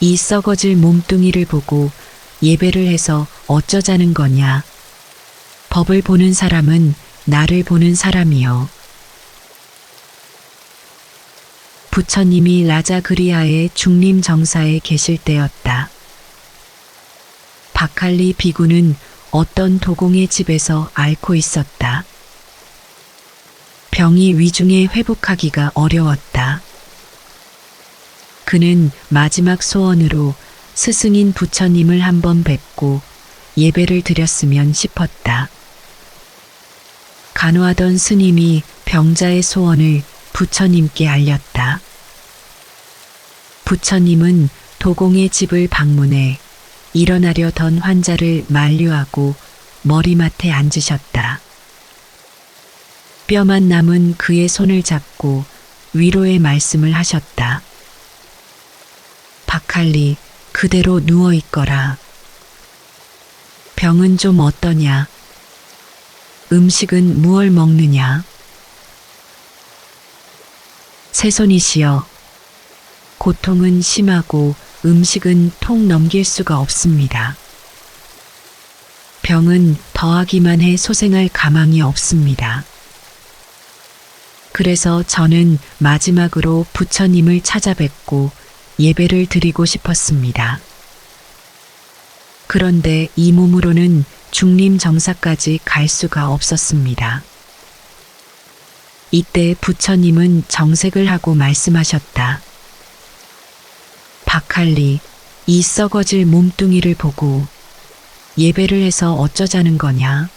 이 썩어질 몸뚱이를 보고 예배를 해서 어쩌자는 거냐. 법을 보는 사람은 나를 보는 사람이요. 부처님이 라자그리아의 중림 정사에 계실 때였다. 바칼리 비구는 어떤 도공의 집에서 앓고 있었다. 병이 위중해 회복하기가 어려웠다. 그는 마지막 소원으로 스승인 부처님을 한번 뵙고 예배를 드렸으면 싶었다. 간호하던 스님이 병자의 소원을 부처님께 알렸다. 부처님은 도공의 집을 방문해 일어나려던 환자를 만류하고 머리맡에 앉으셨다. 뼈만 남은 그의 손을 잡고 위로의 말씀을 하셨다. 바칼리, 그대로 누워 있거라. 병은 좀 어떠냐? 음식은 무얼 먹느냐? 새손이시여, 고통은 심하고 음식은 통 넘길 수가 없습니다. 병은 더하기만 해 소생할 가망이 없습니다. 그래서 저는 마지막으로 부처님을 찾아뵙고 예배를 드리고 싶었습니다. 그런데 이 몸으로는 중림 정사까지 갈 수가 없었습니다. 이때 부처님은 정색을 하고 말씀하셨다. 바칼리, 이 썩어질 몸뚱이를 보고 예배를 해서 어쩌자는 거냐?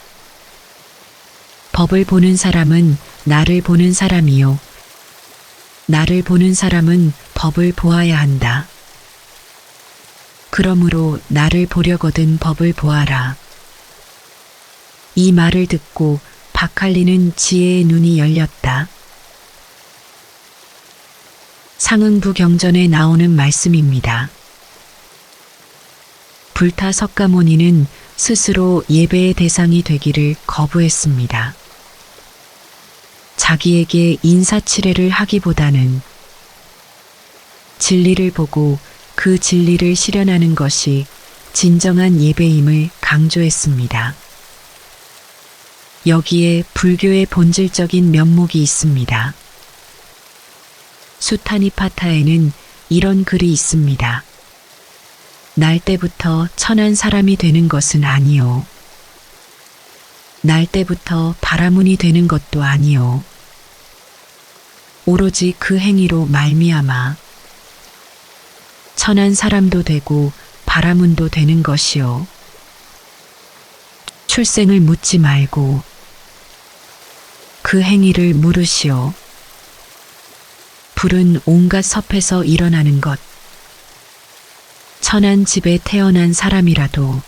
법을 보는 사람은 나를 보는 사람이요. 나를 보는 사람은 법을 보아야 한다. 그러므로 나를 보려거든 법을 보아라. 이 말을 듣고 바칼리는 지혜의 눈이 열렸다. 상응부 경전에 나오는 말씀입니다. 불타 석가모니는 스스로 예배의 대상이 되기를 거부했습니다. 자기에게 인사치레를 하기보다는 진리를 보고 그 진리를 실현하는 것이 진정한 예배임을 강조했습니다. 여기에 불교의 본질적인 면목이 있습니다. 수타니파타에는 이런 글이 있습니다. 날 때부터 천한 사람이 되는 것은 아니요. 날 때부터 바라문이 되는 것도 아니요. 오로지 그 행위로 말미암아 천한 사람도 되고 바라문도 되는 것이요. 출생을 묻지 말고 그 행위를 물으시오. 불은 온갖 섭에서 일어나는 것. 천한 집에 태어난 사람이라도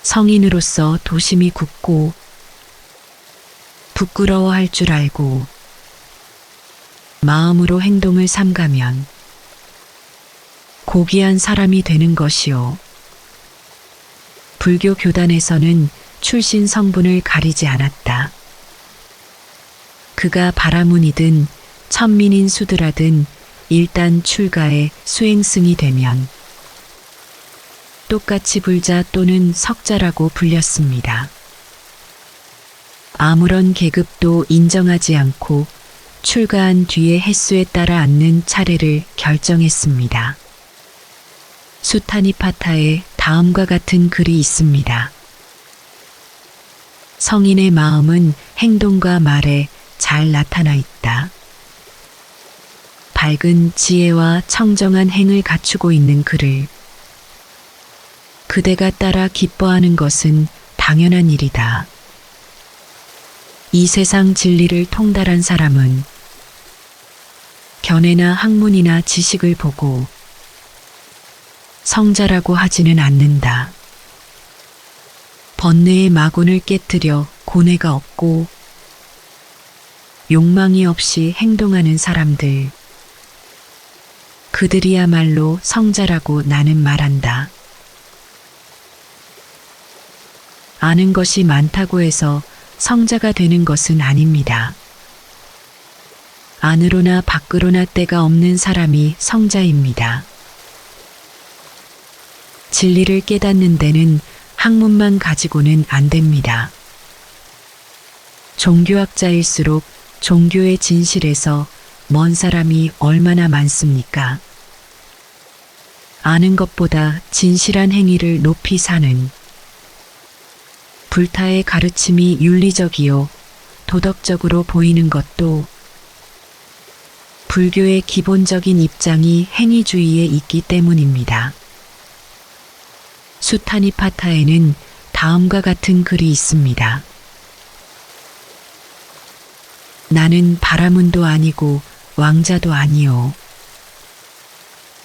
성인으로서 도심이 굳고 부끄러워할 줄 알고 마음으로 행동을 삼가면 고귀한 사람이 되는 것이요. 불교 교단에서는 출신 성분을 가리지 않았다. 그가 바라문이든 천민인 수드라든 일단 출가에 수행승이 되면 똑같이 불자 또는 석자라고 불렸습니다. 아무런 계급도 인정하지 않고 출가한 뒤의 횟수에 따라 앉는 차례를 결정했습니다. 수타니파타에 다음과 같은 글이 있습니다. 성인의 마음은 행동과 말에 잘 나타나 있다. 밝은 지혜와 청정한 행을 갖추고 있는 그를 그대가 따라 기뻐하는 것은 당연한 일이다. 이 세상 진리를 통달한 사람은 견해나 학문이나 지식을 보고 성자라고 하지는 않는다. 번뇌의 마군을 깨뜨려 고뇌가 없고 욕망이 없이 행동하는 사람들, 그들이야말로 성자라고 나는 말한다. 아는 것이 많다고 해서 성자가 되는 것은 아닙니다. 안으로나 밖으로나 때가 없는 사람이 성자입니다. 진리를 깨닫는 데는 학문만 가지고는 안 됩니다. 종교학자일수록 종교의 진실에서 먼 사람이 얼마나 많습니까? 아는 것보다 진실한 행위를 높이 사는 불타의 가르침이 윤리적이요 도덕적으로 보이는 것도 불교의 기본적인 입장이 행위주의에 있기 때문입니다. 수타니파타에는 다음과 같은 글이 있습니다. 나는 바라문도 아니고 왕자도 아니요.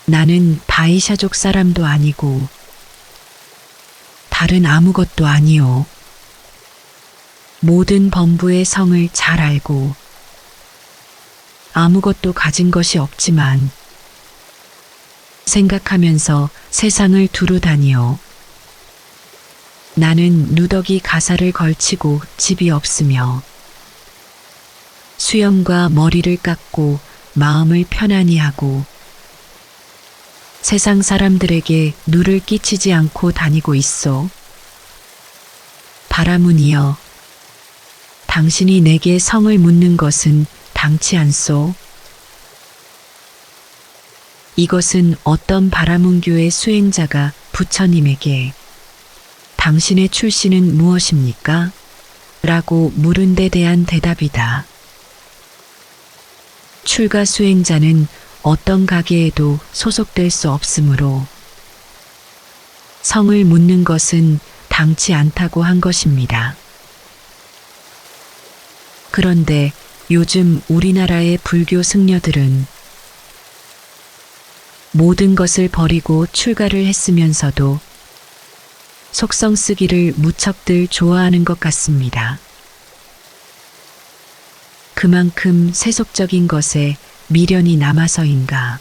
나는 바이샤족 사람도 아니고 다른 아무것도 아니요. 모든 범부의 성을 잘 알고 아무것도 가진 것이 없지만 생각하면서 세상을 두루 다니요. 나는 누더기 가사를 걸치고 집이 없으며 수염과 머리를 깎고 마음을 편안히 하고 세상 사람들에게 누를 끼치지 않고 다니고 있소. 바라문이여, 당신이 내게 성을 묻는 것은 당치 않소. 이것은 어떤 바라문교의 수행자가 부처님에게 당신의 출신은 무엇입니까? 라고 물은 데 대한 대답이다. 출가 수행자는 어떤 가게에도 소속될 수 없으므로 성을 묻는 것은 당치 않다고 한 것입니다. 그런데 요즘 우리나라의 불교 승려들은 모든 것을 버리고 출가를 했으면서도 속성 쓰기를 무척들 좋아하는 것 같습니다. 그만큼 세속적인 것에 미련이 남아서인가.